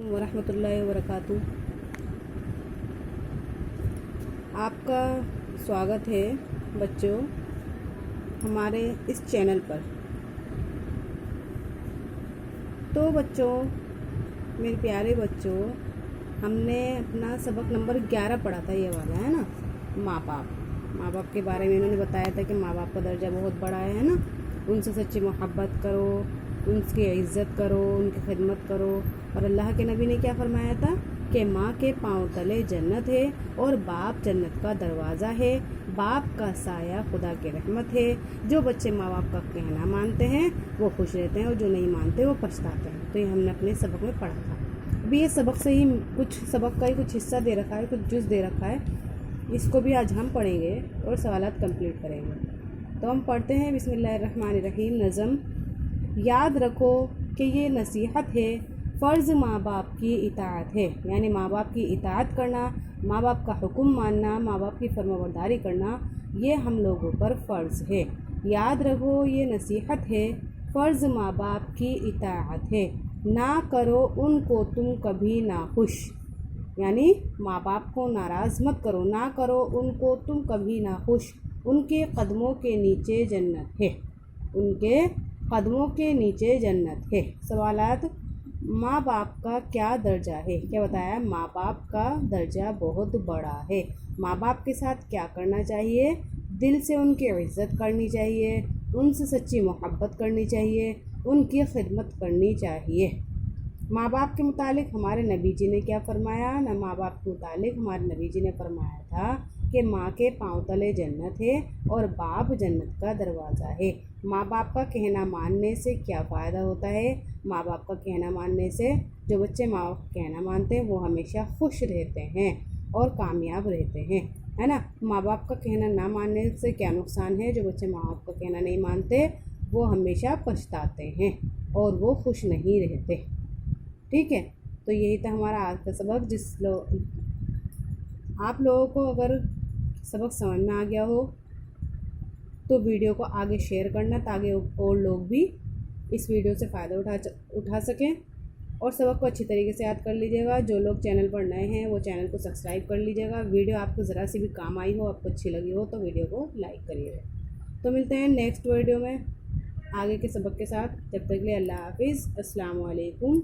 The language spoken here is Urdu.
ورحمۃ اللہ وبرکاتہ۔ آپ کا سواگت ہے بچوں ہمارے اس چینل پر۔ تو بچوں، میرے پیارے بچوں، ہم نے اپنا سبق نمبر 11 پڑھا تھا، یہ والا ہے نا، ماں باپ کے بارے میں انہوں نے بتایا تھا کہ ماں باپ کا درجہ بہت بڑا ہے نا، ان سے سچی محبت کرو، ان کی عزت کرو، ان کی خدمت کرو۔ اور اللہ کے نبی نے کیا فرمایا تھا کہ ماں کے پاؤں تلے جنت ہے اور باپ جنت کا دروازہ ہے، باپ کا سایہ خدا کی رحمت ہے۔ جو بچے ماں باپ کا کہنا مانتے ہیں وہ خوش رہتے ہیں، اور جو نہیں مانتے وہ پچھتاتے ہیں۔ تو یہ ہم نے اپنے سبق میں پڑھا تھا۔ ابھی یہ سبق سے ہی سبق کا ہی کچھ حصہ دے رکھا ہے، کچھ جز دے رکھا ہے، اس کو بھی آج ہم پڑھیں گے اور سوالات کمپلیٹ کریں گے۔ تو ہم پڑھتے ہیں بسم اللہ الرحمن الرحیم۔ نظم: یاد رکھو کہ یہ نصیحت ہے، فرض ماں باپ کی اطاعت ہے، یعنی ماں باپ کی اطاعت کرنا، ماں باپ کا حکم ماننا، ماں باپ کی فرمانبرداری کرنا، یہ ہم لوگوں پر فرض ہے۔ یاد رکھو یہ نصیحت ہے، فرض ماں باپ کی اطاعت ہے، نہ کرو ان کو تم کبھی ناخوش، یعنی ماں باپ کو ناراض مت کرو، نہ کرو ان کو تم کبھی ناخوش، ان کے قدموں کے نیچے جنت ہے، ان کے قدموں کے نیچے جنت ہے۔ سوالات: ماں باپ کا کیا درجہ ہے؟ کیا بتایا؟ ماں باپ کا درجہ بہت بڑا ہے۔ ماں باپ کے ساتھ کیا کرنا چاہیے؟ دل سے ان کی عزت کرنی چاہیے، ان سے سچی محبت کرنی چاہیے، ان کی خدمت کرنی چاہیے۔ ماں باپ کے متعلق ہمارے نبی جی نے کیا فرمایا؟ ماں باپ کے متعلق ہمارے نبی جی نے فرمایا تھا کہ ماں کے پاؤں تلے جنت ہے اور باپ جنت کا دروازہ ہے۔ ماں باپ کا کہنا ماننے سے کیا فائدہ ہوتا ہے؟ ماں باپ کا کہنا ماننے سے جو بچے ماں باپ کا کہنا مانتے ہیں وہ ہمیشہ خوش رہتے ہیں اور کامیاب رہتے ہیں، ہے نا۔ ماں باپ کا کہنا نہ ماننے سے کیا نقصان ہے؟ جو بچے ماں باپ کا کہنا نہیں مانتے وہ ہمیشہ پچھتاتے ہیں اور وہ خوش نہیں رہتے۔ ٹھیک ہے، تو یہی تھا ہمارا آج کا سبق۔ آپ لوگوں کو اگر سبق سمجھ میں آ گیا ہو تو ویڈیو کو آگے شیئر کرنا تاکہ اور لوگ بھی اس ویڈیو سے فائدہ اٹھا سکیں، اور سبق کو اچھی طریقے سے یاد کر لیجیے گا۔ جو لوگ چینل پر نئے ہیں وہ چینل کو سبسکرائب کر لیجیے گا۔ ویڈیو آپ کو ذرا سی بھی کام آئی ہو، آپ کو اچھی لگی ہو تو ویڈیو کو لائک کریے گا۔ تو ملتے ہیں نیکسٹ ویڈیو میں آگے کے سبق کے ساتھ، جب تک کے لیے اللہ حافظ، السلام علیکم۔